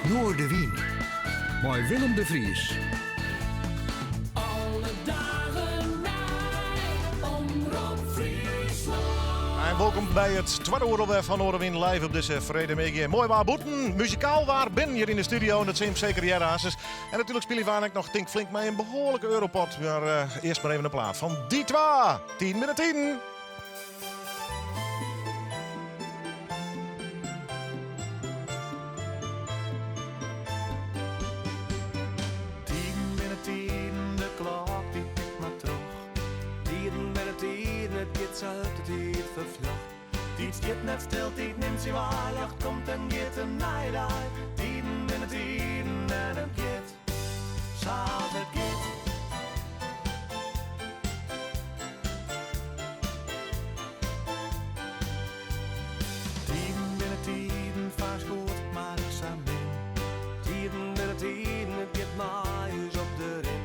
Noorderwind. Bij Willem de Vries. Alle dagen naar Omroep Friesland. En welkom bij het tweede oorlog van Noorderwind live op deze Vredemege. Mooi waar boeten, muzikaal waar ben hier in de studio. En dat zijn zeker jaren. En natuurlijk speel je ik nog Tink Flink met een behoorlijke europot. Maar eerst maar even een plaat van die twee. 10 minuten 10. Iets gaat net stil, die neemt zich waar, jacht komt en gaat een naaidag. Tien binnen tien en het gaat, zoals het gaat. Tien binnen tien, vaak goed, maar ik samen. Tien binnen tien, het gaat maar eens op de ring.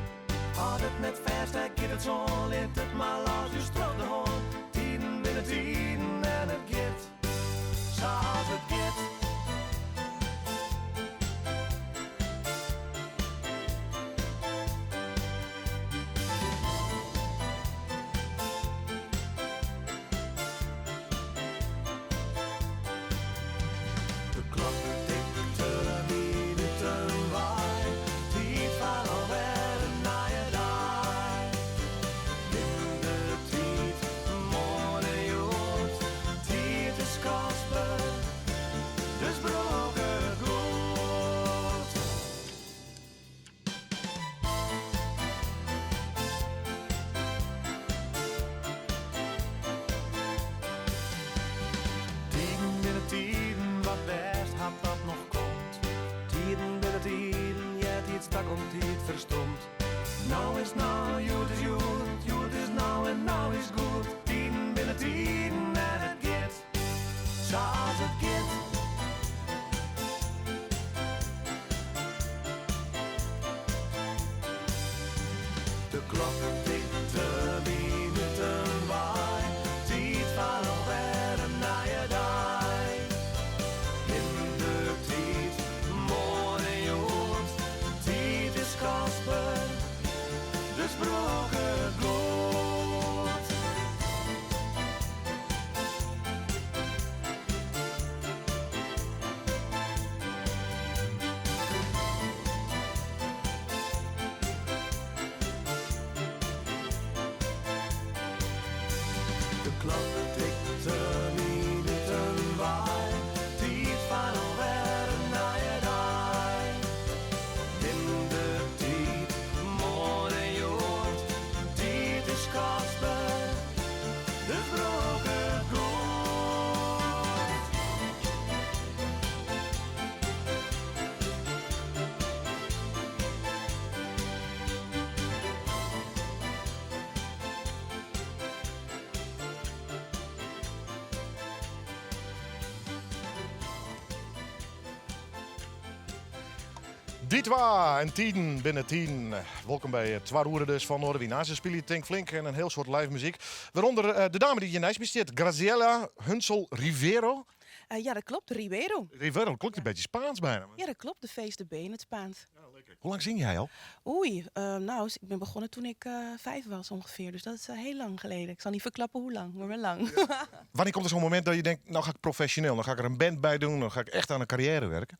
Had het net vast, dan gaat het zo, let het maar los, je strot de hond. Tien binnen tien en het gaat. Zoals het gaat. De klok tikt de minuten bij. Die van alweer naar je daar. In de tijd, morgen jood. Tijd is kostbaar. Dus broken goed. Tien binnen tien, wat best had dat nog komt. Tien binnen tien, ja, die stak om die het verstond. Nou is nou, jood is jood, jood is nou en nou is goed. Tien binnen tien en het gaat, zoals het gaat. De klok tikt de minuten bij. Tijd van alweer naar je daar. In de tijd, morgen jood. Tijd is kostbaar, dus broken goed. De klok tikt de minuten bij. Tijd van alweer naar je daar. In de tijd, morgen jood. Tijd is kostbaar, dus broken goed. Die twee en 10 binnen 10. Welkom bij het Twaroeren dus van Noorderwind. Naast speel je Tink Flink en een heel soort live muziek. Waaronder de dame die je naast me zit, Graziella Hunsel Rivero. Ja, dat klopt, Ribeiro. Rivero, klinkt een beetje Spaans bijna. Ja, dat klopt, de feest de B in het Spaans. Ja, lekker. Hoe lang zing jij al? Oei, nou, ik ben begonnen toen ik 5 was ongeveer. Dus dat is heel lang geleden. Ik zal niet verklappen hoe lang, maar wel lang. Wanneer komt er zo'n moment dat je denkt, nou ga ik professioneel, dan ga ik er een band bij doen, dan ga ik echt aan een carrière werken?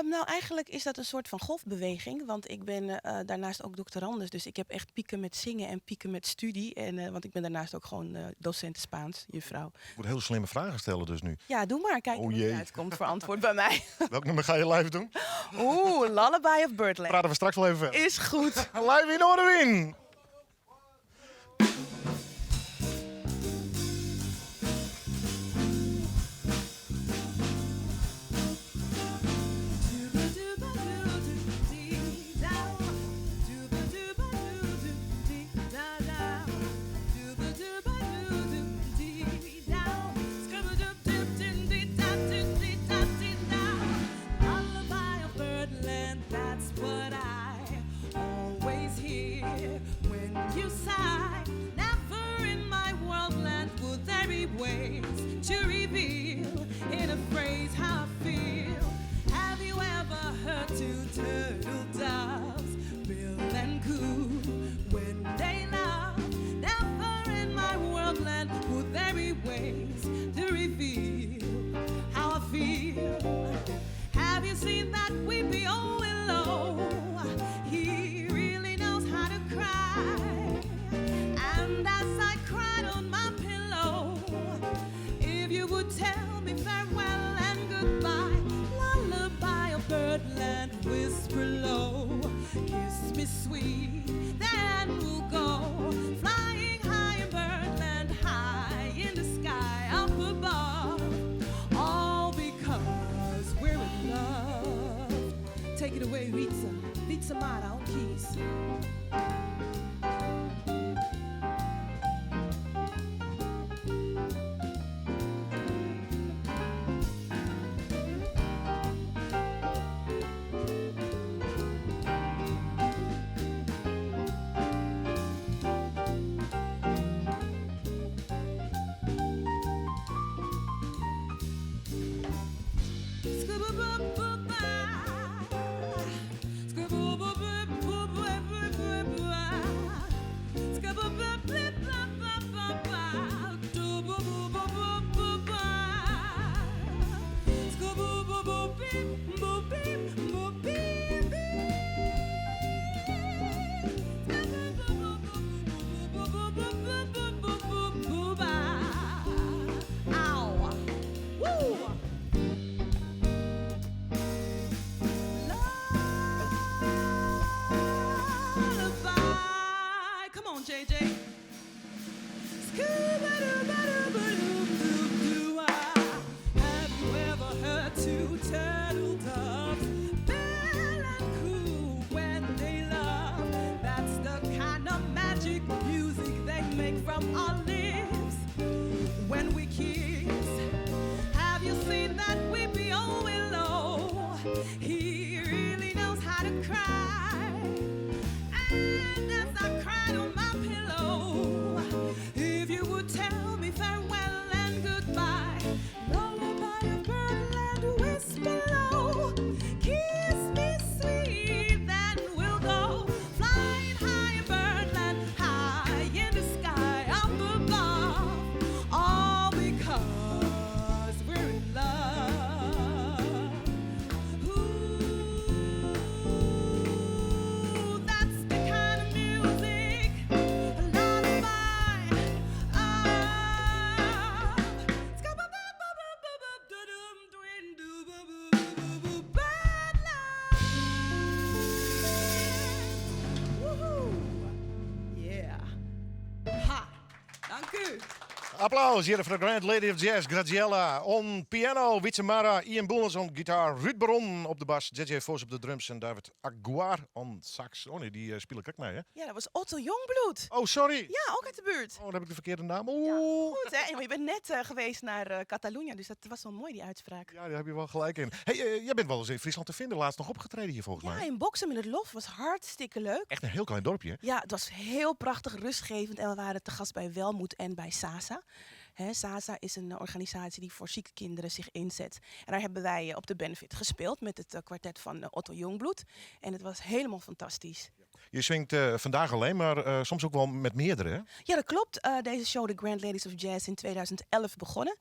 Nou, eigenlijk is dat een soort van golfbeweging. Want ik ben daarnaast ook doctorandus. Dus ik heb echt pieken met zingen en pieken met studie. En, want ik ben daarnaast ook gewoon docent Spaans, juffrouw. Ik moet heel slimme vragen stellen dus nu. Ja, doe maar. Kijk Oh, hoe jee. het uitkomt voor antwoord bij mij. Welk nummer ga je live doen? Oeh, Lullaby of Birdland. Praten we straks wel even verder. Is goed. Live in Noorderwind! Lullaby of Birdland, that's what I always hear. Take it away, Ritza. Ritza Mara on keys. Applaus hier voor de Grand Lady of Jazz, Graziella on piano, Wietse Mara, Ian Boelens on gitaar, Ruud Baron op de bas, JJ Vos op de drums en David Aguar on sax. Oh nee, die spelen ik mee, hè? Ja, dat was Otto Jongbloed. Oh, sorry. Ja, ook uit de buurt. Oh, dan heb ik de verkeerde naam. Ja, Oeh. goed, hè? Maar je bent net geweest naar Catalonië, dus dat was wel mooi, die uitspraak. Ja, daar heb je wel gelijk in. Hey, jij bent wel eens in Friesland te vinden, laatst nog opgetreden hier volgens Ja, mij. in Boksem in het Lof was hartstikke leuk. Echt een heel klein dorpje, hè? Ja, het was heel prachtig, rustgevend en we waren te gast bij Welmoed en bij Sasa. Sasa is een organisatie die voor zieke kinderen zich inzet. En daar hebben wij op de Benefit gespeeld met het kwartet van Otto Jongbloed. En het was helemaal fantastisch. Je swingt vandaag alleen, maar soms ook wel met meerdere, hè? Ja, dat klopt. Deze show, de Grand Ladies of Jazz, in 2011 begonnen.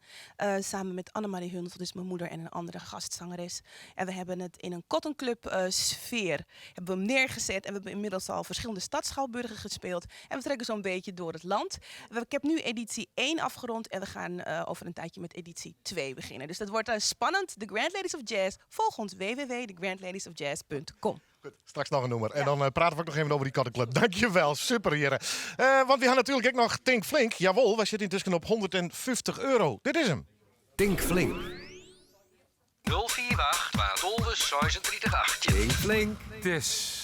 Samen met Annemarie Hundel, dus mijn moeder en een andere gastzangeres. En we hebben het in een Cotton Club sfeer hebben we hem neergezet. En we hebben inmiddels al verschillende stadsschouwburgen gespeeld. En we trekken zo'n beetje door het land. Ik heb nu editie 1 afgerond en we gaan over een tijdje met editie 2 beginnen. Dus dat wordt spannend. De Grand Ladies of Jazz. Volg ons www.thegrandladiesofjazz.com. Goed, straks nog een nummer. En dan praten we ook nog even over die kattenclub. Dankjewel, super heren. Want we gaan natuurlijk ook nog Tink Flink. Jawel, wij zitten intussen op €150. Dit is hem. Tink Flink. 048 12 Tink Flink. Het is...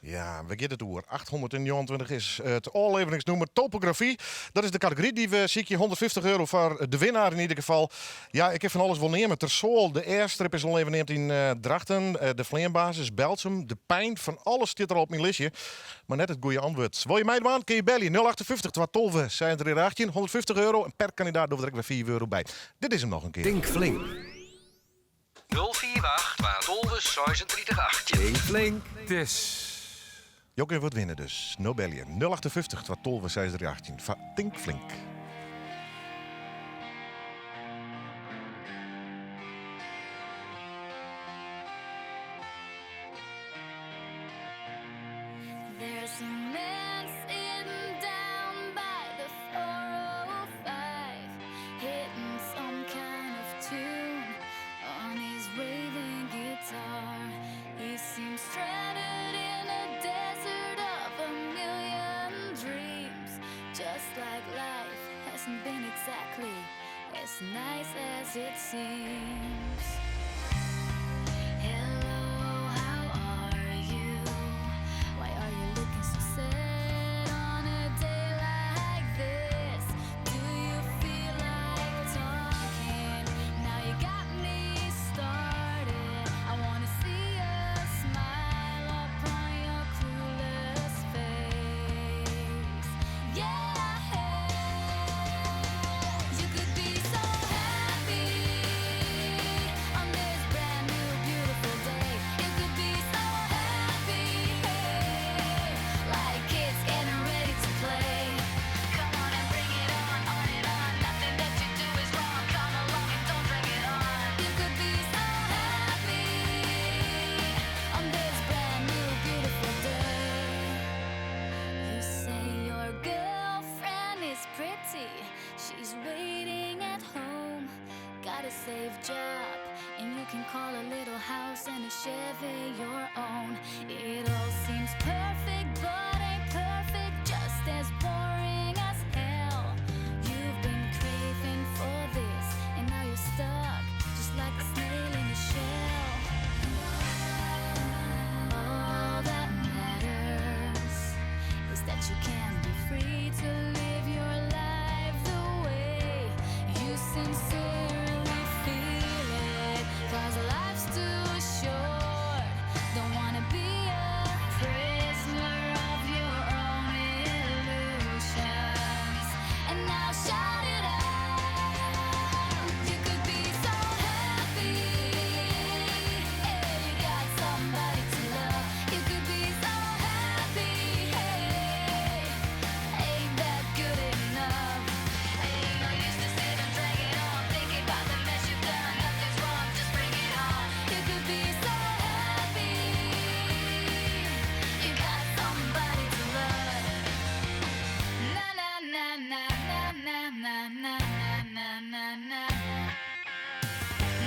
Ja, we gaan het door. 829 is het oorleveringsnummer topografie. Dat is de categorie die we zie ik je €150 voor de winnaar in ieder geval. Ja, ik heb van alles wel nemen. Ter Sool, de Airstrip is al even neemt in Drachten. De Vleembasis, Belsum, de Pijn. Van alles zit er op mijn listje. Maar net het goede antwoord. Wil je mij doen? Kun je bellen. 058 12 zijn er in €150. En per kandidaat doen we er weer €4 bij. Dit is hem nog een keer. Tink Flink. 048 12 Tink Flink. Het is... Je kunt wat winnen dus. No bellen. 058 12 618 van Tink Flink. There's a man sitting down by the 405, hitting some kind of tune on his raving guitar. He seems stranded in a desert of a million dreams, just like life hasn't been exactly as nice as it seems. Hello, how can call a little house and a Chevy your own. It all seems perfect, but ain't perfect, just as boring as hell. You've been craving for this, and now you're stuck, just like a snail in a shell. All that matters is that you can be free to live your life the way you sincerely feel it. 'Cause life's too short. Don't wanna be a prisoner of your own illusions. And now shout it out. You could be so happy. Yeah, you got somebody to love. You could be so happy. Hey, ain't that good enough? Ain't no use to sit and drag it on, thinking about the mess you've done. Nothing's wrong, just bring it on. You could be so happy. You got somebody to love. Na na na na na na na na na na na.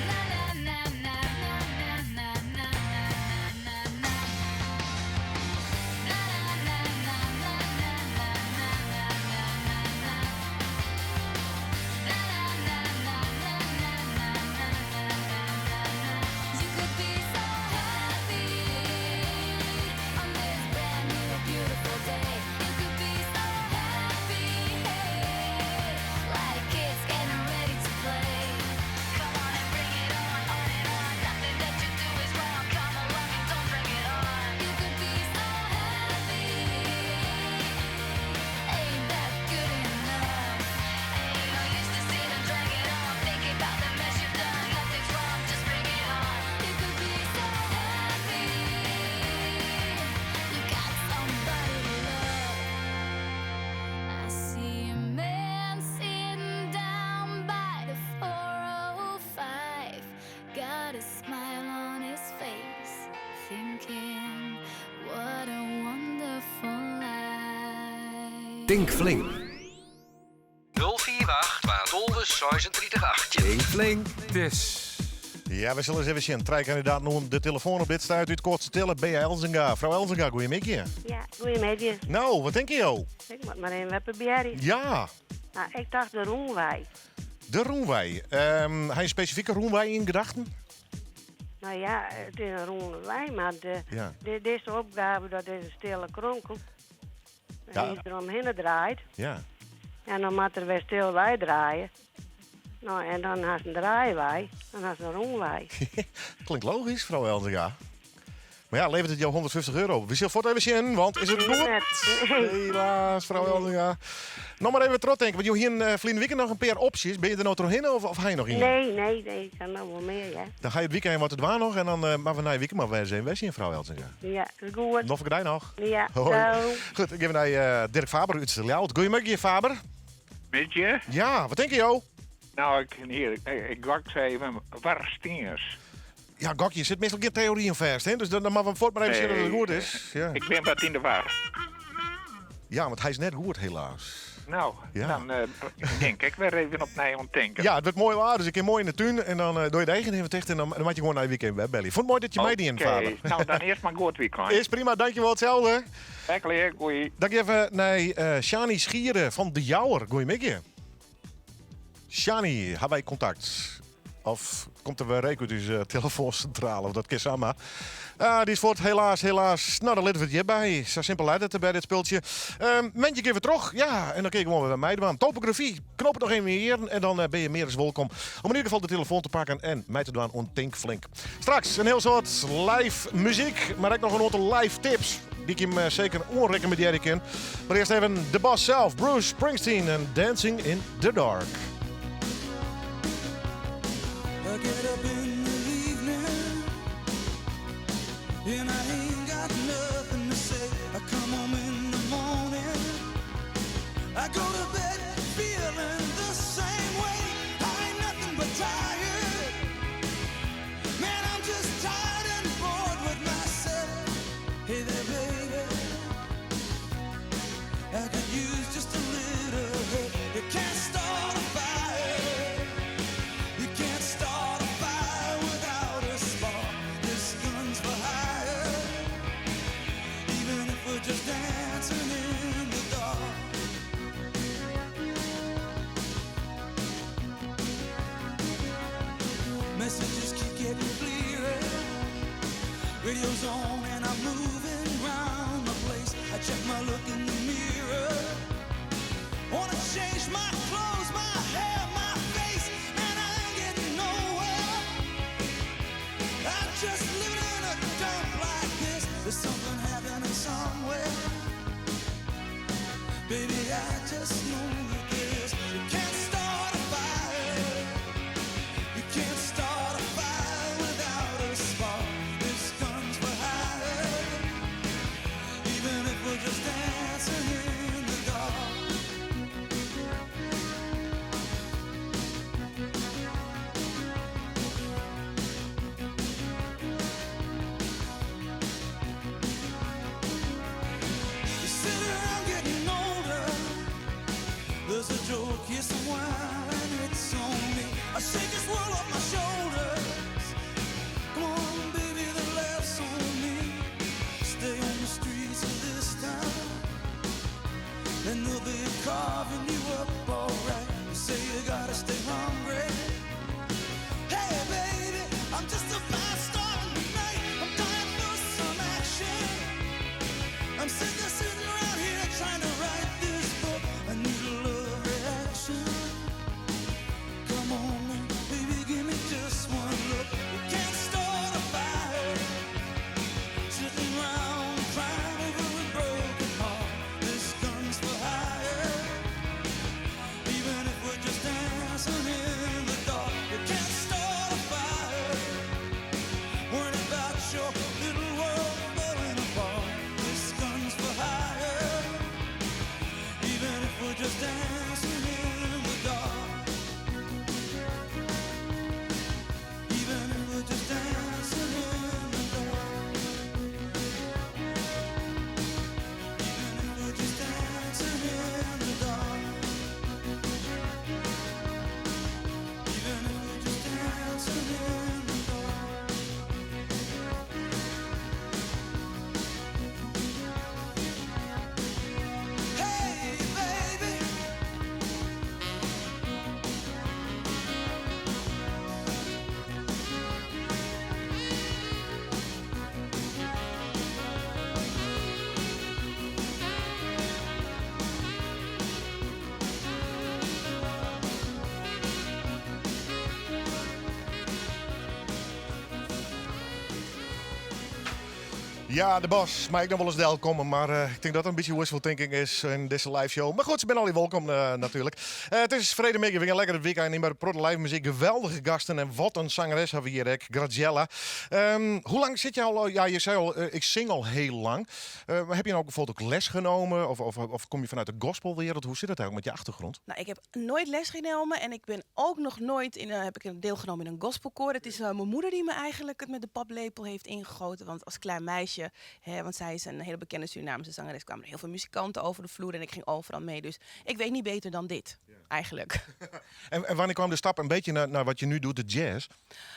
Na na na na na na na na na na. Na na na na na na na na na na na. Na na na na na na na na na. You could be so happy on this brand new beautiful day. You could be so happy, hey, like kids getting ready to play. Come on and bring it on and on. Nothing that you do is wrong. Come along and don't bring it on. You could be so happy. Ain't that good enough? Ain't no use to sit and drag it on, thinking about the mess you've done. Nothing's wrong, just bring it on. You could be so happy. You got somebody to love. I see a man sitting down by the 405, got a smile on his face, thinking, what a wonderful life. Tink Flink. 048 12 36 18. Tink Flink. Dis. Ja, we zullen eens even zien. Trij kandidaat noemen de telefoon op dit stuit uit kort stellen. Bea Elzinga. Vrouw Elzinga, goeiemiddag. Ja, goedemiddag. Nou, wat denk je joh? Ik moet maar even proberen. Ja, Nou, ik dacht de Roenwei. de Roenwei. Heb je een specifieke Roenwei in gedachten? Nou ja, het is een Roenwei, maar Ja. deze opgave dat is een stille kronkel. Ja. En die eromheen draait. Ja. En dan moet er weer stil wij draaien. Nou, en dan had een draaiwei. Dan had een Roenwei. Klinkt logisch, vrouw Elzinga. Maar ja, levert het jou €150? We zullen voort even zien, want is het goed? Nee. Helaas, vrouw Elzinga. Nog maar even terug denken, want je hier in verleden weekend nog een paar opties. Ben je er nou doorheen of ga je nog in? Nee, ik kan nog wel meer, ja. Dan ga je het weekend wat het waar nog en dan maar we naar je weekend maar weer zijn. Wij zien vrouw Elzinga. Ja, goed. Nog voor nog. Ja, Hoi. zo. Goed, ik geef naar Dirk Faber uit Steljout. Goedemiddag, Faber. Weet je? Ja, wat denk je, joh? Nou, ik gok even warstiers. Ja, Gokje, zit meestal geen theorieën vast, hè? Dus dan mag we voort maar even zien dat het goed is. Ja. Ik ben wat in de war. Ja, want hij is net goed, helaas. Nou, Ja. dan denk ik weer even op Nijland denken. Ja, het wordt mooi waar, dus ik keer mooi in de tuin en dan doe je de eigen even dicht en dan moet je gewoon naar je weekend wegbellen. Vond het mooi dat je mij die in, Faber. Nou, dan eerst maar goed weekend. Is prima, dankjewel, hetzelfde. Lekker, goeie. Dank je even naar Shani Schieren van De Jouwer. Goedemiddag. Shani, hebben wij contact? Of komt er weer rekening uit uw telefooncentrale of dat keer samen? Die is voor het helaas, nou dan letten we het je bij. Zo simpel leidt het bij dit speeltje. Mentje even terug, ja, en dan kijk we bij mij aan. Topografie, knoop het nog even hier en dan ben je meer eens welkom om in ieder geval de telefoon te pakken en mij te doen on Tink Flink. Straks een heel soort live muziek, maar ook nog een aantal live tips die ik hem zeker onrecommenderen kan. Maar eerst even de boss zelf, Bruce Springsteen en Dancing in the Dark. I get up in the evening and I ain't got nothing to say. I come home in the morning, I go to bed feeling the same way. I ain't nothing but tired, man, I'm just tired and bored with myself. Hey there baby, I could use just a little help. You can't start a fire, you can't start a fire without Radio's on and I'm moving round the place. I check my look in the mirror. Wanna change my clothes, my hair, my face, and I ain't getting nowhere. I'm just living in a dump like this. There's something happening somewhere. Baby, I just know that this. You can't start a fire. You can't start a fire without a spark. This gun's for hire. Even if we're just dancing in the dark. You sit around getting older. There's a joke, yes, some wine, it's on me. I shake this world off my shoulders. Come on, baby, the laughs on me. Stay on the streets of this town, and they'll be carving you up alright. You say you gotta stay hungry. Hey, baby, I'm just about starting tonight. I'm dying for some action. I'm sitting around here trying to write this book. I need a love reaction. Come on, baby, give me just one look. We can't start a fire. Sitting around crying over a broken heart. This gun's for hire. Even if we're just dancing in the dark, we can't start a fire. Worrying about your little world falling apart. This gun's for hire. Even if we're just dancing in the dark. Even if we're just dancing in the dark. Even if we're just dancing in the dark. Even if we're just dancing in the dark. Hey, baby. Ja, de Bos. Maar ik nog wel eens deel komen. Maar ik denk dat het een beetje wishful thinking is in deze live show. Maar goed, ze zijn al welkom natuurlijk. Het is vrede mee. We gaan lekker het weekend in bij de Proto Live Muziek. Geweldige gasten. En wat een zangeres hebben we hier, Graziella. Hoe lang zit je al? Ja, je zei al, ik zing al heel lang. Maar heb je nou ook bijvoorbeeld ook les genomen? Of kom je vanuit de gospelwereld? Hoe zit het eigenlijk met je achtergrond? Nou, ik heb nooit les genomen en ik ben ook nog nooit heb ik deelgenomen in een gospelkoor. Het is mijn moeder die me eigenlijk het met de paplepel heeft ingegoten. Want als klein meisje, want zij is een hele bekende Surinaamse zangeres, kwamen er heel veel muzikanten over de vloer en ik ging overal mee. Dus ik weet niet beter dan dit, eigenlijk. En wanneer kwam de stap een beetje naar wat je nu doet, de jazz?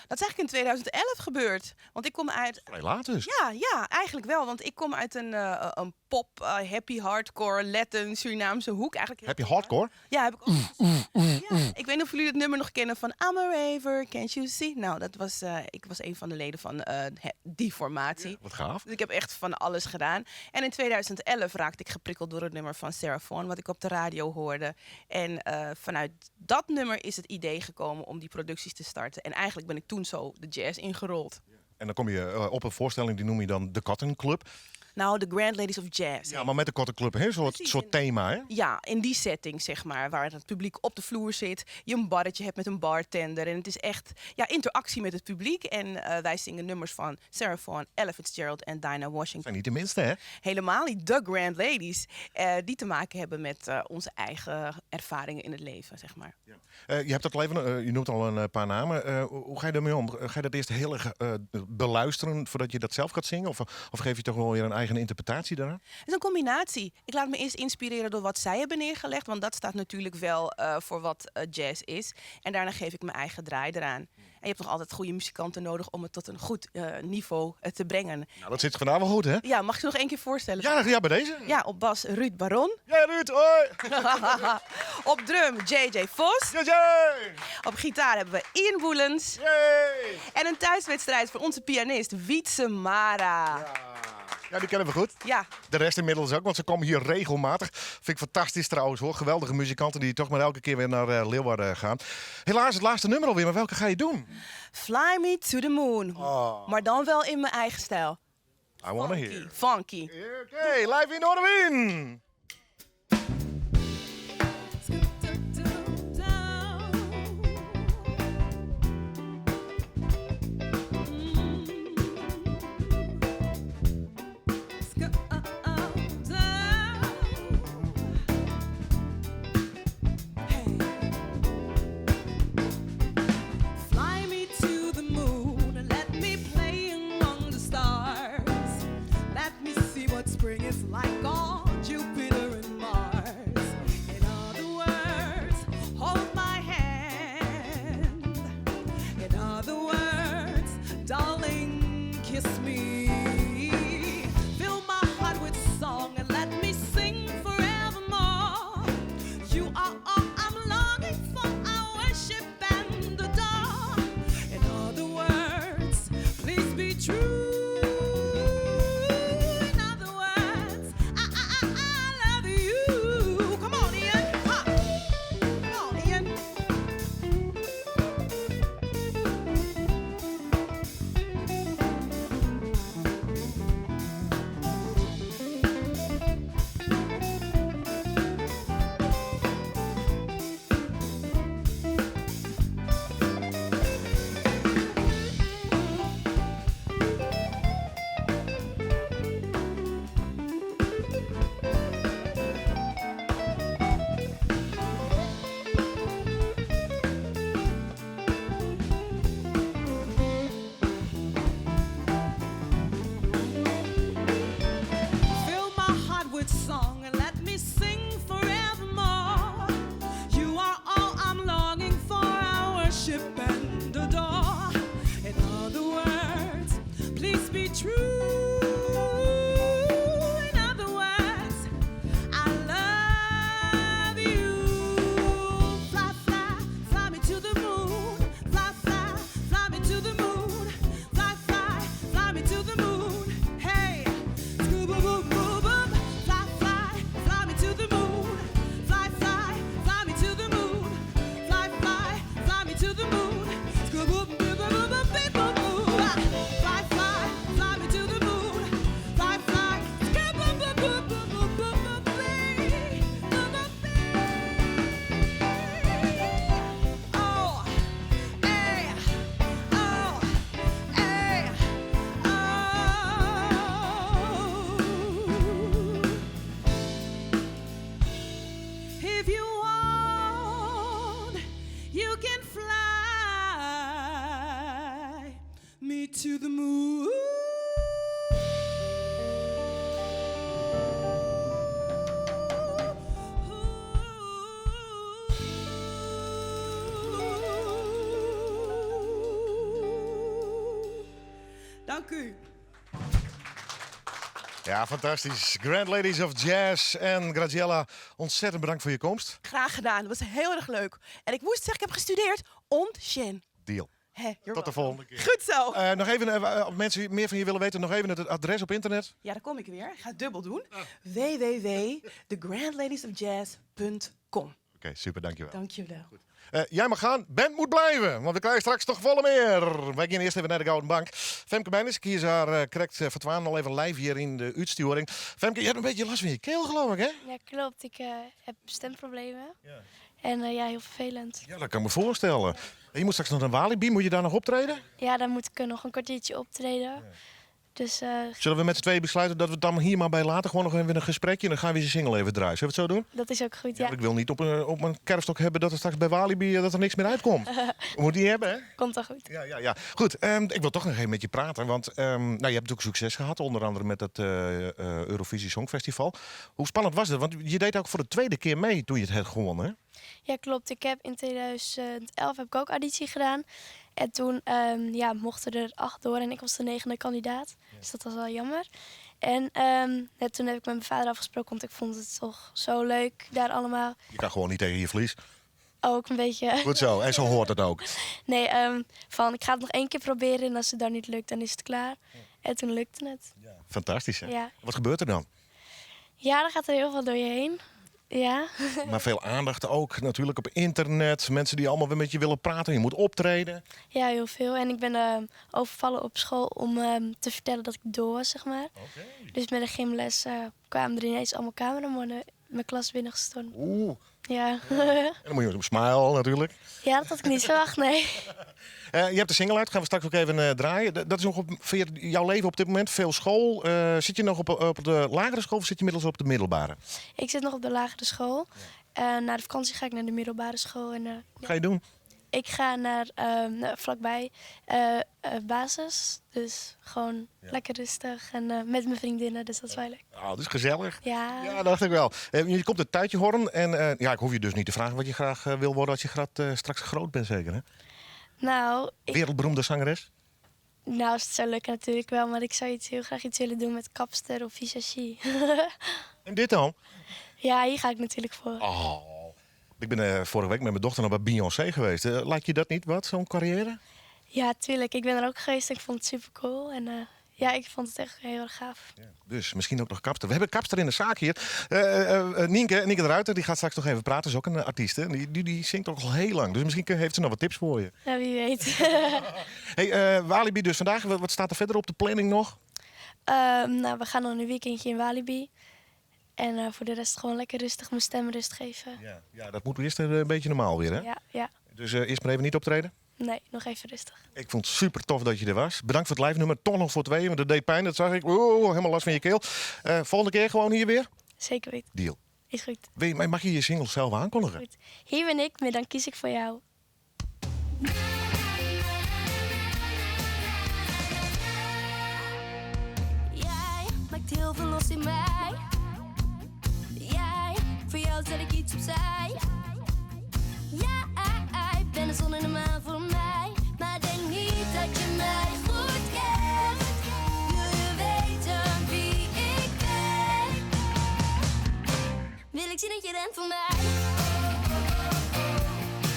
Dat is eigenlijk in 2011 gebeurd. Want ik kom uit... Vrij laat dus. Ja, eigenlijk wel. Want ik kom uit een pop, happy, hardcore, Latin, Surinaamse hoek. Eigenlijk Heb je hardcore? Ja, heb ik ook. Ja. Ik weet niet of jullie het nummer nog kennen van I'm a Raver, Can't You See? Nou, dat was, ik was een van de leden van die formatie. Ja, wat gaaf. Dus ik heb echt van alles gedaan. En in 2011 raakte ik geprikkeld door het nummer van Sarah Vaughan, wat ik op de radio hoorde. En vanuit dat nummer is het idee gekomen om die producties te starten. En eigenlijk ben ik toen zo de jazz ingerold. En dan kom je op een voorstelling, die noem je dan de Cotton Club. Nou, de Grand Ladies of Jazz. Ja, maar met de Cotton Club, een soort thema, hè? Ja, in die setting, zeg maar, waar het publiek op de vloer zit. Je een barretje hebt met een bartender. En het is echt interactie met het publiek. En wij zingen nummers van Sarah Vaughan, Ella Fitzgerald en Dinah Washington. Zijn niet de minste, hè? Helemaal niet. De Grand Ladies. Die te maken hebben met onze eigen ervaringen in het leven, zeg maar. Ja. Je hebt dat al even, je noemt al een paar namen. Hoe ga je daarmee om? Ga je dat eerst heel erg beluisteren voordat je dat zelf gaat zingen? Of geef je toch wel weer een eigen interpretatie daaraan? Het is een combinatie. Ik laat me eerst inspireren door wat zij hebben neergelegd. Want dat staat natuurlijk wel voor wat jazz is. En daarna geef ik mijn eigen draai eraan. En je hebt nog altijd goede muzikanten nodig om het tot een goed niveau te brengen. Nou, dat zit vandaag wel goed, hè? Ja, mag ik ze nog één keer voorstellen? Ja, bij deze. Ja, op bas Ruud Baron. Ja, Ruud, hoi! Op drum JJ Vos. Jee! Op gitaar hebben we Ian Boelens. Yay! En een thuiswedstrijd voor onze pianist Wietse Mara. Ja, die kennen we goed. Ja. De rest inmiddels ook, want ze komen hier regelmatig. Vind ik fantastisch trouwens hoor. Geweldige muzikanten die toch maar elke keer weer naar Leeuwarden gaan. Helaas het laatste nummer alweer, maar welke ga je doen? Fly Me to the Moon. Maar dan wel in mijn eigen stijl. I wanna hear. Funky. Oké, live in Oorwin. Fly me to the moon and let me play among the stars. Let me see what spring is like on Jupiter and Mars. In other words, hold my hand. In other words, darling, kiss me. Fill my heart with song and let me sing forevermore. You are all I'm longing for, I worship and adore. In other words, please be true. In other words, I love you. Come on, Ian. Ha. Come on, Ian. Fill my heart with song and let me sing forevermore. You are all I'm longing for, I worship and adore. In other words, please be true. In other words, I love you. Fly, fly, fly me to the moon. Fly, fly, fly me to the moon. Fly, fly, fly me to the moon. Hey, boop, boop, boop. Fly, fly, fly me to the moon. Fly, fly, fly me to the moon. Fly, fly, fly me to the moon. Boop, boop, boop, boop, boop, boop, boop. Fly, fly, fly me to the moon. Fly, fly, boop, boop, boop, boop, boop, boop, boop, boop. Oh, hey, oh, hey, oh. If you want, you can fly me to the moon. Dank u. Ja, fantastisch. Grand Ladies of Jazz en Graziella, ontzettend bedankt voor je komst. Graag gedaan. Dat was heel erg leuk. En ik moest zeggen, ik heb gestudeerd. Ontjen. Deal. You're Tot de welcome. volgende keer. Goed zo. Nog even, als mensen meer van je willen weten, nog even het adres op internet. Ja, daar kom ik weer. Ik ga het dubbel doen. www.thegrandladiesofjazz.com. Oké, super, dankjewel. Dankjewel. Jij mag gaan. Ben moet blijven, want we krijgen straks toch volle meer. Wij gaan eerst even naar de Gouden Bank. Femke Meijers, hier is haar correct vertwaan al even live hier in de uitsturing. Femke, je hebt een beetje last van je keel, geloof ik, hè? Ja, klopt. Ik heb stemproblemen. Ja. En ja, heel vervelend. Ja, dat kan ik me voorstellen. Je moet straks nog naar Walibi, moet je daar nog optreden? Ja, dan moet ik nog een kwartiertje optreden. Ja. Dus Zullen we met z'n tweeën besluiten dat we het dan hier maar bij laten? Gewoon nog even een gesprekje en dan gaan we eens single even draaien. Zullen we het zo doen? dat is ook goed, Ja, ja. maar ik wil niet op een kerfstok hebben dat er straks bij Walibi dat er niks meer uitkomt. We moeten die hebben, hè? Komt al goed. Ja. Goed, ik wil toch nog even met je praten. Want je hebt natuurlijk succes gehad. Onder andere met het Eurovisie Songfestival. Hoe spannend was het? Want je deed ook voor de tweede keer mee toen je het hebt gewonnen, hè? Ja, klopt. Ik heb in 2011 heb ik ook auditie gedaan. En toen mochten er 8 door en ik was de 9e kandidaat. Dus dat was wel jammer. En toen heb ik met mijn vader afgesproken, want ik vond het toch zo leuk daar allemaal. Je kan gewoon niet tegen je verlies. Ook een beetje. Goed zo, en zo hoort het ook. Nee, ik ga het nog 1 keer proberen en als het dan niet lukt, dan is het klaar. En toen lukte het. Fantastisch, hè? Ja. Wat gebeurt er dan? Ja, dan gaat er heel veel door je heen. Ja. Maar veel aandacht ook natuurlijk op internet. Mensen die allemaal weer met je willen praten. Je moet optreden. Ja, heel veel. En ik ben overvallen op school om te vertellen dat ik door was, zeg maar. Dus met een gymles kwamen er ineens allemaal cameramannen mijn klas binnengestormd. Oeh. Ja. En dan moet je op smile natuurlijk. Ja, dat had ik niet verwacht, nee. Je hebt de single uit, gaan we straks ook even draaien. Dat is nog via jouw leven op dit moment. Veel school. Zit je nog op de lagere school of zit je inmiddels op de middelbare? Ik zit nog op de lagere school. Na de vakantie ga ik naar de middelbare school. En, Wat ga je doen? Ik ga naar vlakbij basis. Dus gewoon lekker rustig en met mijn vriendinnen. Dus dat is wel leuk. Oh, dat is gezellig. Ja. Ja, dacht ik wel. Je komt uit Tuitjehorn. En ik hoef je dus niet te vragen wat je graag wil worden als je straks groot bent, zeker, hè? Nou, Wereldberoemde zangeres? Nou, is het zo leuk natuurlijk wel, maar ik zou heel graag iets willen doen met kapster of visagie. En dit dan? Ja, hier ga ik natuurlijk voor. Oh. Ik ben vorige week met mijn dochter nog bij Beyoncé geweest. Lijkt je dat niet wat, zo'n carrière? Ja, tuurlijk. Ik ben er ook geweest en ik vond het super cool. En ik vond het echt heel erg gaaf. Ja, dus misschien ook nog kapster. We hebben kapster in de zaak hier. Nienke de Ruiter, die gaat straks nog even praten. Is ook een artiest, hè? Die zingt ook al heel lang. Dus misschien heeft ze nog wat tips voor je. Ja, wie weet. Hey, Walibi dus vandaag. Wat staat er verder op de planning nog? We gaan dan een weekendje in Walibi. En voor de rest gewoon lekker rustig mijn stem rust geven. Ja, dat moet eerst een beetje normaal weer, hè? Ja. Dus eerst maar even niet optreden? Nee, nog even rustig. Ik vond het super tof dat je er was. Bedankt voor het live nummer. Toch nog voor 2, want dat deed pijn. Dat zag ik. Oeh, helemaal last van je keel. Volgende keer gewoon hier weer? Zeker weten. Deal. Is goed. Mag je je single zelf aankondigen? Goed. Hier ben ik, maar dan kies ik voor jou. Jij maakt heel veel los in mij. Voor jou zet ik iets opzij. Jij bent de zon en de maan voor mij. Maar denk niet dat je mij goed kent. Wil je weten wie ik ben? Wil ik zien dat je rent voor mij?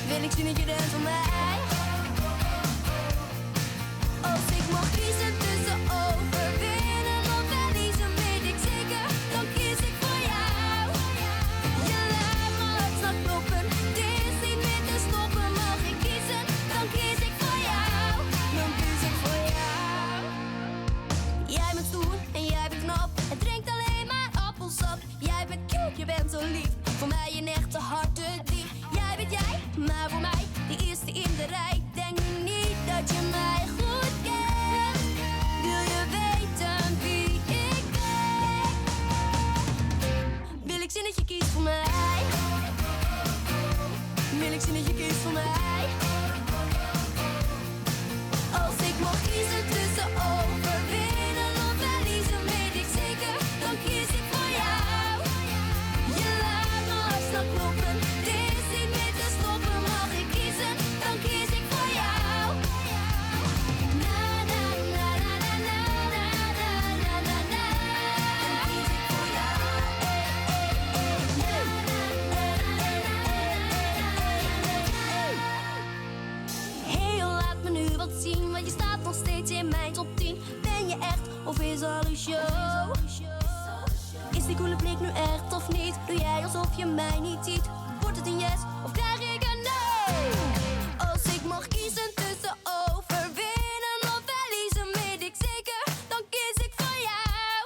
Wil ik zien dat je rent voor mij? Als ik mag kiezen tussen overwinnen of verliezen, weet ik zeker, dan kies ik voor jou. Je laat me hartslag kloppen, het is niet meer te stoppen. Mag ik kiezen, dan kies ik voor jou. Dan kies ik voor jou. Jij bent stoer en jij bent knap, het drinkt alleen maar appelsap. Jij bent cute, je bent zo lief, voor mij een echte hartedief. Jij bent jij, maar voor mij de eerste in de rij. Denk nu niet dat je mij goed kent. Wil je weten wie ik ben? Wil ik zien dat je kiest voor mij? Wil ik zien dat je kiest voor mij? Als ik mag kiezen tussen overwinnen of verliezen, weet ik zeker, dan kies ik voor jou. Je laat me hartslag kloppen, het is niet meer te stoppen. Mag ik kiezen, dan kies ik voor jou. Na na na na na na na na na na. Dan kies ik voor jou. Hey, laat me nu wat zien, want je staat nog steeds in mijn top 10. Ben je echt of is alles show? Is die coole blik nu echt of niet? Doe jij alsof je mij niet ziet? Wordt het een yes of krijg ik een nee? Als ik mag kiezen tussen overwinnen of verliezen, weet ik zeker, dan kies ik voor jou.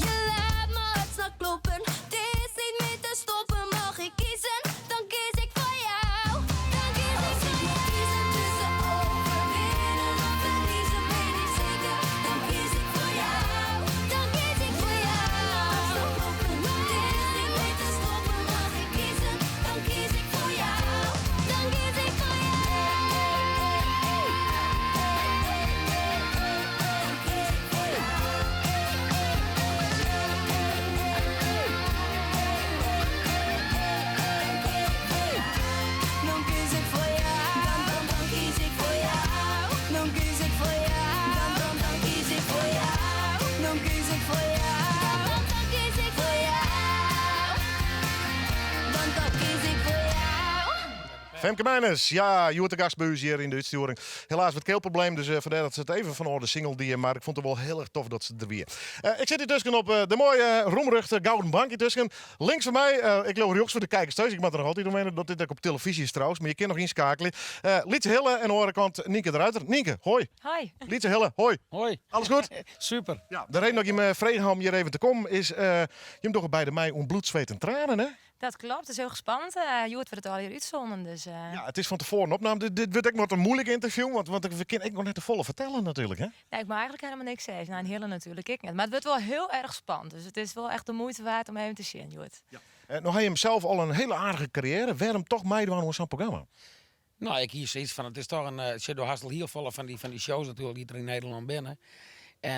Je laat me hartslag kloppen, het is niet meer te stoppen. Mag ik kiezen, dan kies ik voor jou. Dan kies ik voor jou. Kiezen tussen overwinnen of verliezen, weet ik zeker, dan kies ik Femke Meijners, ja, je wordt de gastbuis hier in de uitsturing. Helaas wat keelprobleem, dus vandaar dat ze het even van orde single die, maar ik vond het wel heel erg tof dat ze er weer. Ik zit hier tussen op de mooie roemruchte gouden bank hier tussen. Links van mij, ik loop hier ook voor de kijkers thuis. Ik mag er nog altijd omheen dat dit ook op televisie is trouwens, maar je kan nog inschakelen. Lietse Hille en aan de andere kant Nienke de Ruiter. Nienke, hoi. Hoi. Lietse Hille, hoi. Hoi. Alles goed? Super. Ja, de reden dat je me vregen om hier even te komen is, je hebt toch bij mij om bloed, zweet en tranen, hè? Dat klopt, het is heel gespannen. Je wordt het al hier uitzonden. Dus, Ja, het is van tevoren een opname. Dit wordt ook nog een moeilijk interview, want we kunnen ik nog net te volle vertellen natuurlijk, hè? Nee, ik mag eigenlijk helemaal niks zeggen. Nou, een hele natuurlijk ik niet. Maar het wordt wel heel erg spannend. Dus het is wel echt de moeite waard om even te zien, Joert. Ja. Nou heb je hem zelf al een hele aardige carrière. Waarom toch meedoen aan zo'n programma? Nou, ik hier zoiets van, het is toch een Shadow Hustle heel vol van die shows natuurlijk die er in Nederland binnen.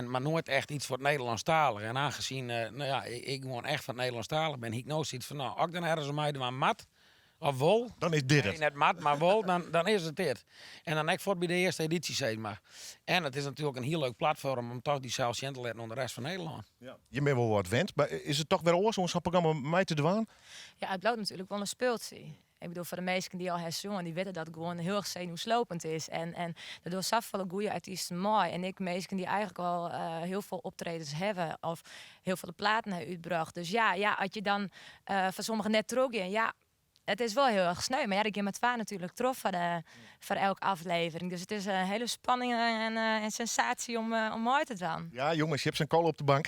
Maar nooit echt iets voor het Nederlandstalige. En aangezien ik gewoon echt van het Nederlandstalige ben, ik nou zoiets van, nou, ook dan ergens een meiden aan mat of wol. Dan is dit het. Nee, net mat, maar wol, dan is het dit. En dan heb ik voor bij de eerste editie, zeg maar. En het is natuurlijk een heel leuk platform om toch die zelfs in te letten onder de rest van Nederland. Ja. Je bent wel wat wend, maar is het toch weer oor zo'n programma mee te doen? Ja, het blijft natuurlijk wel een speeltje. Ik bedoel, voor de meesten die al hebben die weten dat het gewoon heel erg zenuwslopend is. En daardoor zoveel goede artiesten mooi. En ik mensen die eigenlijk al heel veel optredens hebben of heel veel de platen hebben uitgebracht. Dus ja, als je dan voor sommigen net terug in, ja, het is wel heel erg sneu. Maar ja, ik heb met waar natuurlijk trof voor elke aflevering. Dus het is een hele spanning en sensatie om mooi te doen. Ja, jongens, je hebt zijn kolen op de bank.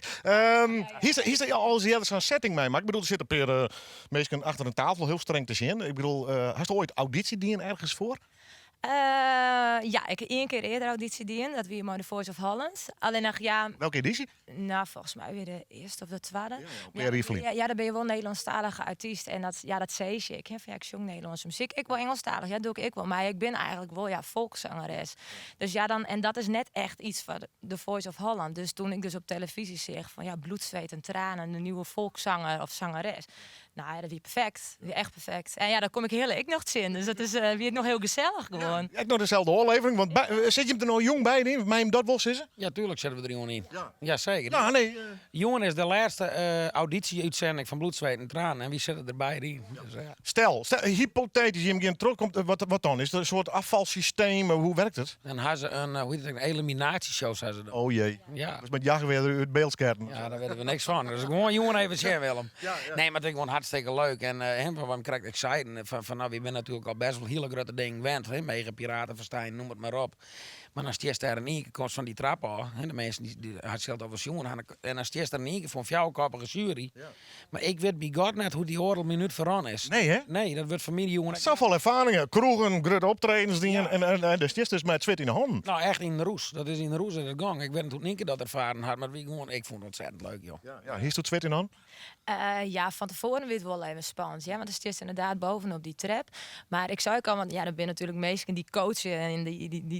Hier is er al eens zo'n setting mee, maar ik bedoel, er zitten per mensen achter een tafel heel streng te zien. Ik bedoel, had je ooit auditie die ergens voor? Ja, ik heb 1 keer eerder auditie gedaan. Dat weer maar de Voice of Holland. Alleen nog, ja... Welke editie? Nou, volgens mij weer de eerste of de tweede. Ja, dan ben je wel Nederlandstalige artiest. En dat zei je. Ik zong Nederlandse muziek. Ik wil Engelstalig, ja, doe ik wel. Maar ik ben eigenlijk wel volkszangeres. Dus ja, dan... En dat is net echt iets van de Voice of Holland. Dus toen ik dus op televisie zeg van, ja, bloed, zweet en tranen. De nieuwe volkszanger of zangeres. Nou ja, dat weer perfect. Weer echt perfect. En ja, daar kom ik ik nog in. Dus dat is weer nog heel gezellig gewoon. Ja, ik nog dezelfde oorlevering. Want zit je hem er nou jong bij in? Mij hem dat wel zitten? Ja, tuurlijk zetten we er gewoon in. Ja, zeker. Nou, nee. Jongen is de laatste auditie-uitzending van Bloed, Zweet en Tranen. En wie zit er erbij in? Dus, Stel, hypothetisch, je hem terugkomt, wat dan? Is er een soort afvalsysteem? Hoe werkt het? Dan hebben ze een eliminatieshow. Oh jee. Ja. Dat is met jagen weer uit beeldschermen. Ja, daar weten we niks van. Dus gewoon jongen even zien, Willem. Nee, maar het is gewoon hartstikke leuk. En van wat krijg ik excited van nou, we zijn natuurlijk al best wel hele grote dingen gewend. Mega piratenverstijn, noem het maar op. Maar als je daar in één keer komt van die trap af, de mensen die had zelf over jongen, en als je daar in één keer van jouw koppige jury. Ja. Maar ik weet bij God net hoe die oordeel minuut vooraan is. Nee, hè? Nee, dat wordt voor mij die jongen. Zoveel ervaringen, kroegen, grote optredens dingen en dus met zwit in de hand. Nou, echt in de roes. Dat is in de roes in de gang. Ik weet natuurlijk niet dat ervaren had, maar ik vond het ontzettend leuk, joh. Ja, hier stond zwit in de hand? Ja, van tevoren werd het wel even spannend. Ja, want het is inderdaad bovenop die trap. Maar ik zou ook al, want ja, er zijn natuurlijk mensen die coachen en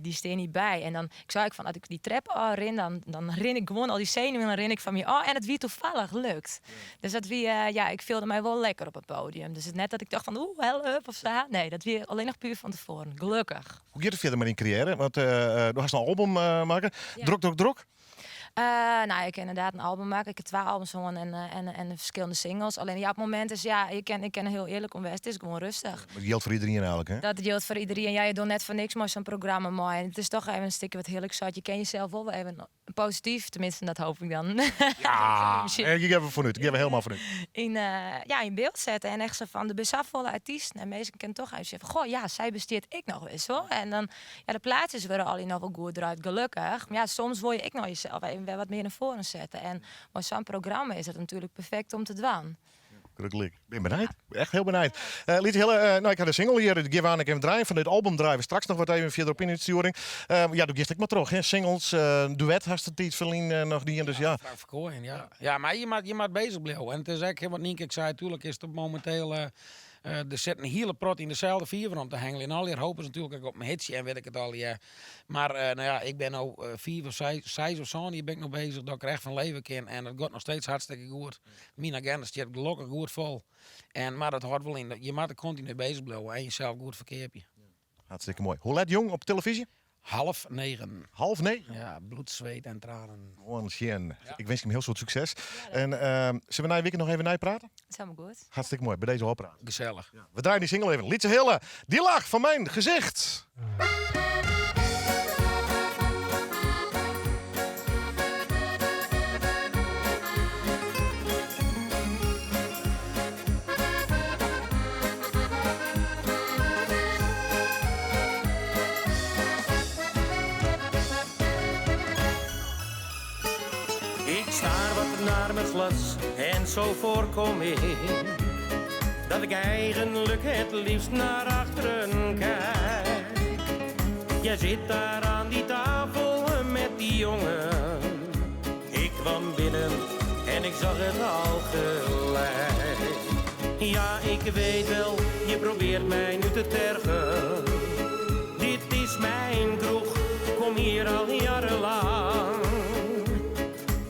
die staan niet bij. En dan ik zou ik van, als ik die trap ren, dan ren ik gewoon al die zenuwen en dan ren ik van me. Oh, en het wie toevallig lukt. Dus dat wie, ik voelde mij wel lekker op het podium. Dus het net dat ik dacht van, help of zo. Nee, dat weer alleen nog puur van tevoren. Gelukkig. Hoe gaat het verder met in carrière? Want je gaat een album maken. Ja. Druk. Nou, ik kan inderdaad een album maken. Ik heb 2 albums en verschillende singles. Alleen ja, op het moment is, ik ken heel eerlijk om het is gewoon rustig. Dat geldt voor iedereen eigenlijk, hè? Dat geldt voor iedereen. Ja, je doet net voor niks maar zo'n programma mooi. En het is toch even een stukje wat heerlijk zat. Je ken jezelf wel even positief, tenminste dat hoop ik dan. Ja, ik heb het vanuit. Ik heb het helemaal vanuit. In beeld zetten en echt zo van de besafvolle artiesten. En mensen kennen toch uit zeggen, goh, ja, zij besteedt ik nog eens hoor. En dan, ja, de plaatjes worden al nog wel goed eruit, gelukkig. Maar ja, soms wil je ik nog jezelf even wat meer naar voren zetten. En met zo'n programma is het natuurlijk perfect om te doen. Ik ben benieuwd. Echt heel benieuwd. Ik had een single hier, die geef aan ik even draaien. Van dit album draaien we straks nog wat even verder op in de sturing. Doe ik maar terug. Hè. Singles, duet, hast het iets verlien nog die. Dus ja. Ja, maar je moet bezig blijven. En het is eigenlijk wat Nienke zei, natuurlijk is het momenteel... er zit een hele prot in dezelfde vier om te hengelen. En al die hopen ze natuurlijk ook op mijn hitje en weet ik het al. Ja. Maar ik ben nu 4 of 6 of zo. Hier ben ik nog bezig dat ik er echt van leven kan. En het gaat nog steeds hartstikke goed. Mijn agenda staat gelukkig goed vol. Maar dat hoort wel in. Je moet er continu bezig blijven en jezelf goed verkeerd. Hartstikke mooi. Hoe laat jong op televisie? 8:30. 8:30? Ja, bloed, zweet en tranen. Gewoon Sjen. Ik wens je hem heel veel succes. En zullen we na een weekend nog even napraten? Dat is helemaal goed. Hartstikke mooi, bij deze opera. Gezellig. We draaien die single even. Lietse Hille, die lach van mijn gezicht. Ik staar wat naar mijn glas en zo voorkom ik dat ik eigenlijk het liefst naar achteren kijk. Jij zit daar aan die tafel met die jongen. Ik kwam binnen en ik zag het al gelijk. Ja, ik weet wel, je probeert mij nu te tergen. Dit is mijn kroeg, kom hier al jarenlang.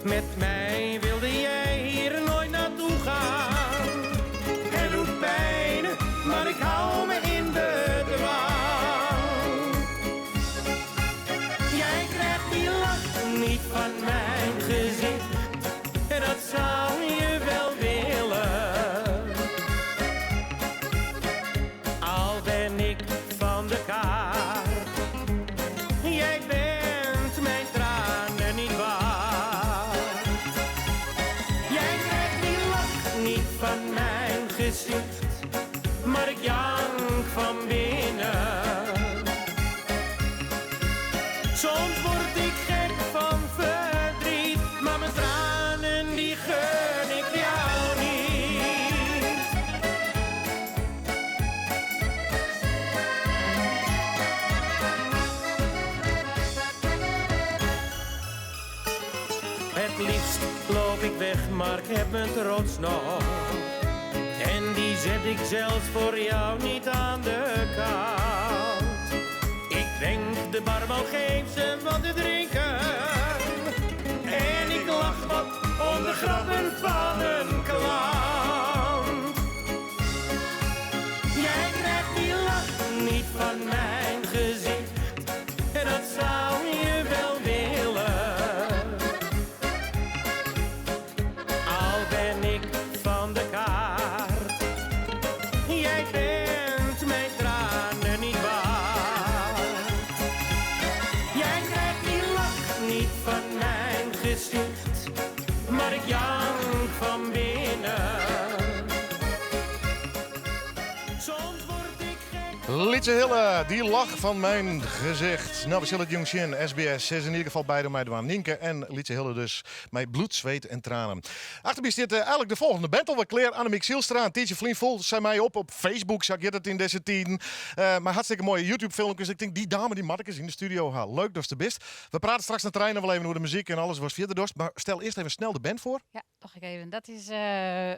Met mij wilde jij hier nooit naartoe gaan. Het doet pijn, maar ik hou me in bedwang. Jij krijgt die lach niet van mijn gezicht. En dat zou je wel willen. Al ben ik van de kaart. Jij bent mijn tranen niet waard. Jij krijgt die lach niet van mijn gezicht, maar ik jank van binnen. Soms word ik gek van verdriet, maar mijn tranen die gun ik jou niet. Het liefst loop ik weg, maar ik heb mijn trots nog. En die zet ik zelfs voor jou niet aan de kant. Ik denk de barman geeft ze wat te drinken. En ik lach wat om de grappen van een klant. Jij krijgt die lach niet van mijn gezicht. En dat zou je wel willen. Al ben ik van de kaart. Jij bent mijn tranen niet waard. Jij krijgt die lach niet van mijn gezicht, maar ik jank van binnen. Soms word ik gek. Lietse Hille, die lach van mijn gezicht. Nou, we zullen het jongens zien. SBS is in ieder geval beide meiden waren Nienke en Lietse Hille dus. Met bloed, zweet en tranen. Achter mij zit eigenlijk de volgende band alweer klaar. Annemiek Zielstra en Tietje Vlien volgt zij mij op Facebook. Zag je dat in deze tijden. Maar hartstikke mooie YouTube-filmpjes. Ik denk, die dame die mag ik eens in de studio halen. Leuk, dat is de best. We praten straks naar het trein wel even over de muziek en alles was verder dorst. Maar stel eerst even snel de band voor. Ja, toch ik even. Dat is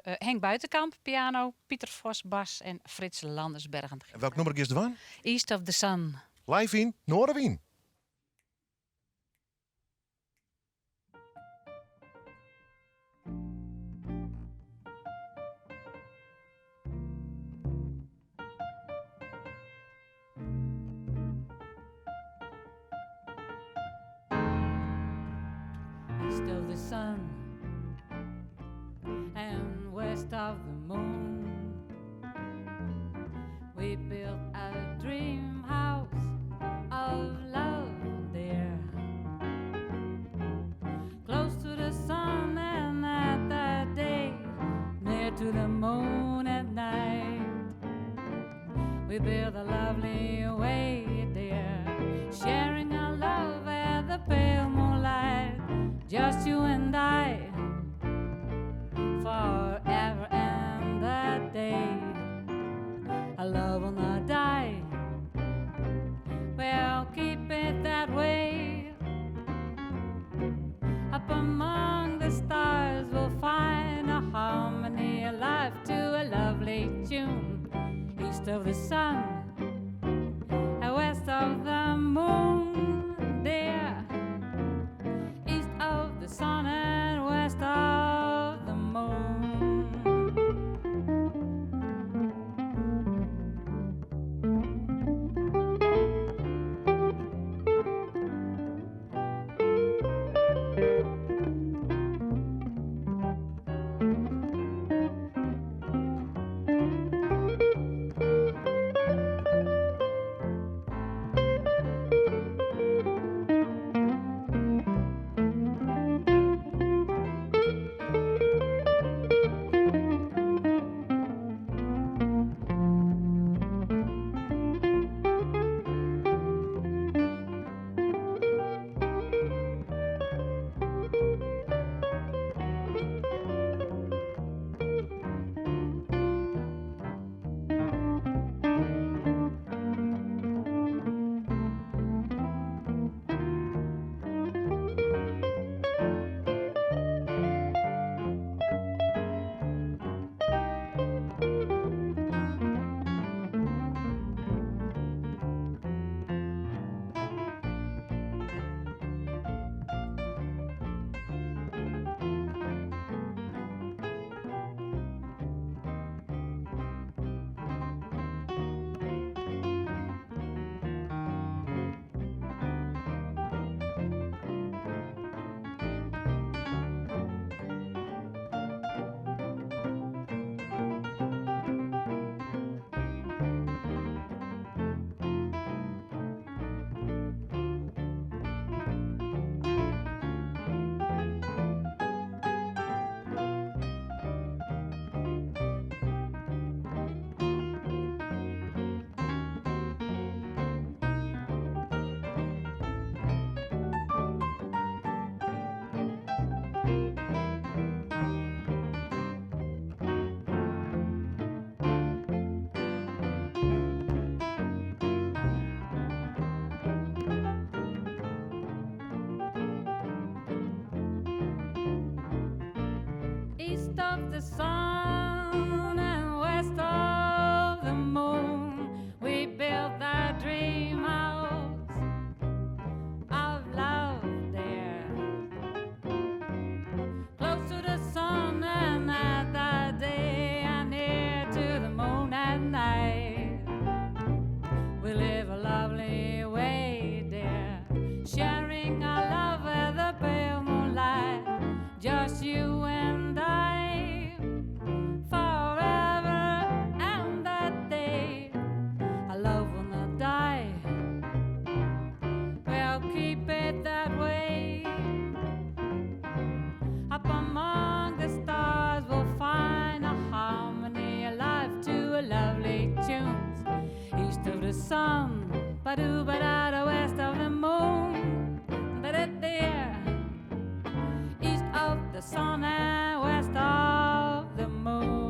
Henk Buitenkamp, piano, Pieter Vos, bas en Frits Landersbergen. En welk nummer is de waan? East of the Sun. Live in Noorderwien. East of the sun and west of the moon, we built a dream house of love there, close to the sun and at the day, near to the moon at night. We built a lovely way there, sharing our love at the pale moonlight, just you and I, forever and a day. Our love will not die, we'll keep it that way. Up among the stars we'll find a harmony, a life to a lovely tune. East of the sun and west of the moon, dear. East of the sun and west of the moon. east of the sun and west of the moon. We built that dream house of love there, close to the sun and at the day, and near to the moon at night. We live a lovely way there, sharing our love with the pale moonlight, just you and I, forever and that day. Our love will not die, we'll keep it that way. Up among the stars we'll find a harmony, a life to a lovely tunes. East of the sun, ba-doo ba-da, west of the moon, da-da-there. East of the sun and west of the moon.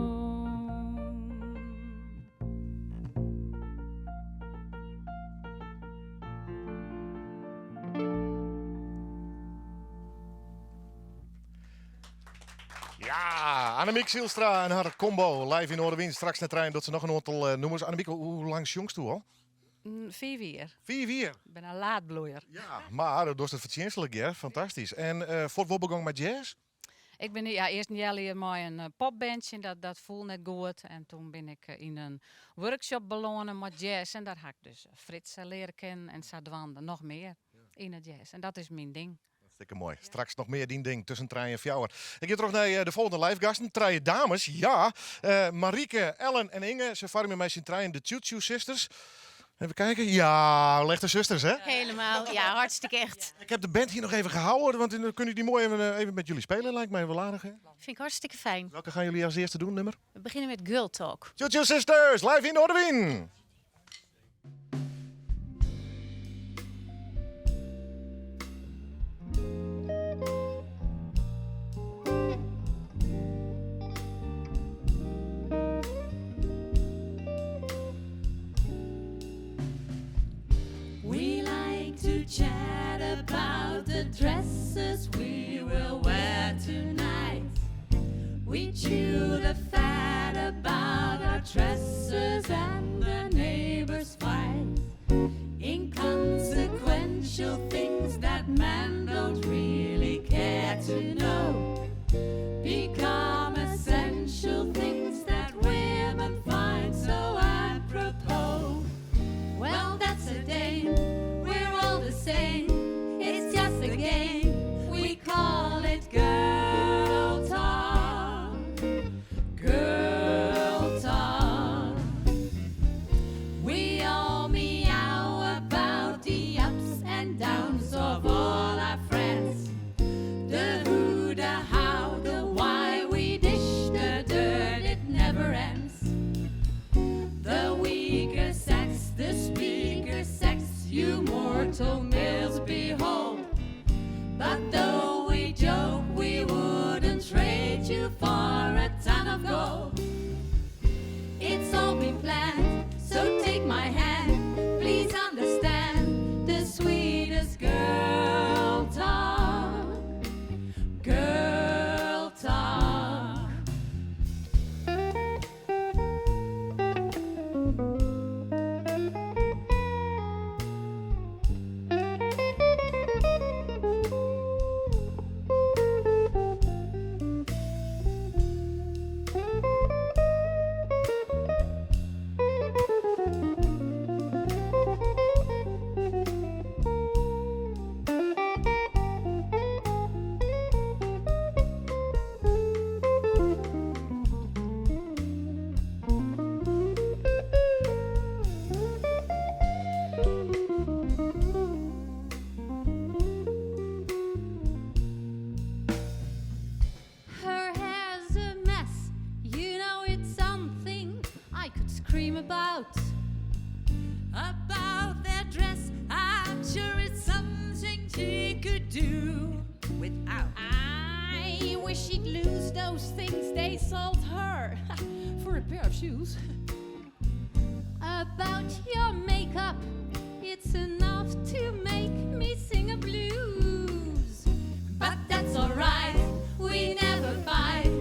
Ja, Annemiek Zielstra en haar combo live in Oordewind. Straks naar trein dat ze nog een aantal nummers. Annemiek, hoe lang jongst u al? 4 jaar. 4 jaar? Ik ben een laadbloeier. Ja, maar dat is het verdienstelijk, ja. Fantastisch. En voor wat begon met jazz? Ik ben eerst een jaar met een popbandje, dat voelde net goed. En toen ben ik in een workshop begonnen met jazz. En daar heb ik dus Frits leren kennen en Sadwande nog meer in het jazz. En dat is mijn ding. Hartstikke mooi. Straks nog meer ding tussen trein en fjouwer. Ik ga terug naar de volgende livegasten. Trein dames, ja. Marieke, Ellen en Inge, ze vormen met zijn trein de Choo Choo Sisters. Even kijken. Ja, lichte zusters, hè? Helemaal, ja, hartstikke echt. Ik heb de band hier nog even gehouden, want dan kunnen die mooi even met jullie spelen. Lijkt mij wel aardig, hè? Vind ik hartstikke fijn. Welke gaan jullie als eerste doen, nummer? We beginnen met Girl Talk. Choo Choo Sisters, live in Oordewind. We like to chat about the dresses we will wear tonight. We chew the fat about our dresses and the neighbors' fight. Inconsequential things that men don't really care to know become essential things that women find so apropos. Well, that's a dame. We're all the same. It's just a game. We call it girl talk. Girl talk. We all meow about the ups and downs of all our friends. The who, the how, the why. We dish the dirt, it never ends. The weaker sex, the speaker sex, you mortal males behold. But though we joke, we wouldn't trade you for a ton of gold. It's all been planned, so take my hand. Please understand the sweetest girl talk. Girl talk. Her hair's a mess, you know it's something I could scream about. About their dress, I'm sure it's something she could do without. I wish she'd lose those things they sold her for a pair of shoes. About your makeup, it's enough to make me sing a blues. But that's alright, we never fight,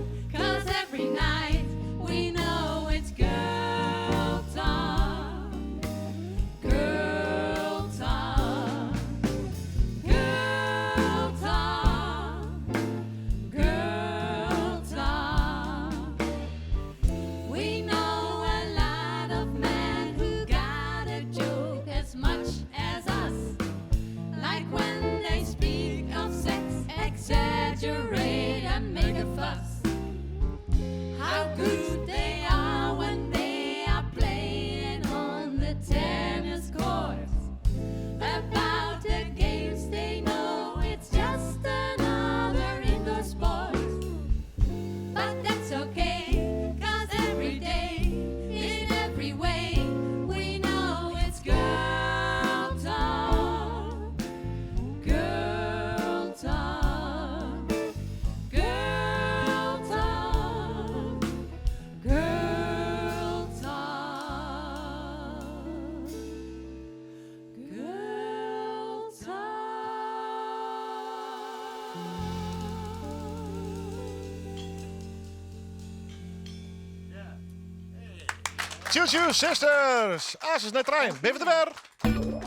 Tjoe, tjoe, sisters. As is net trein. Ben je er weer?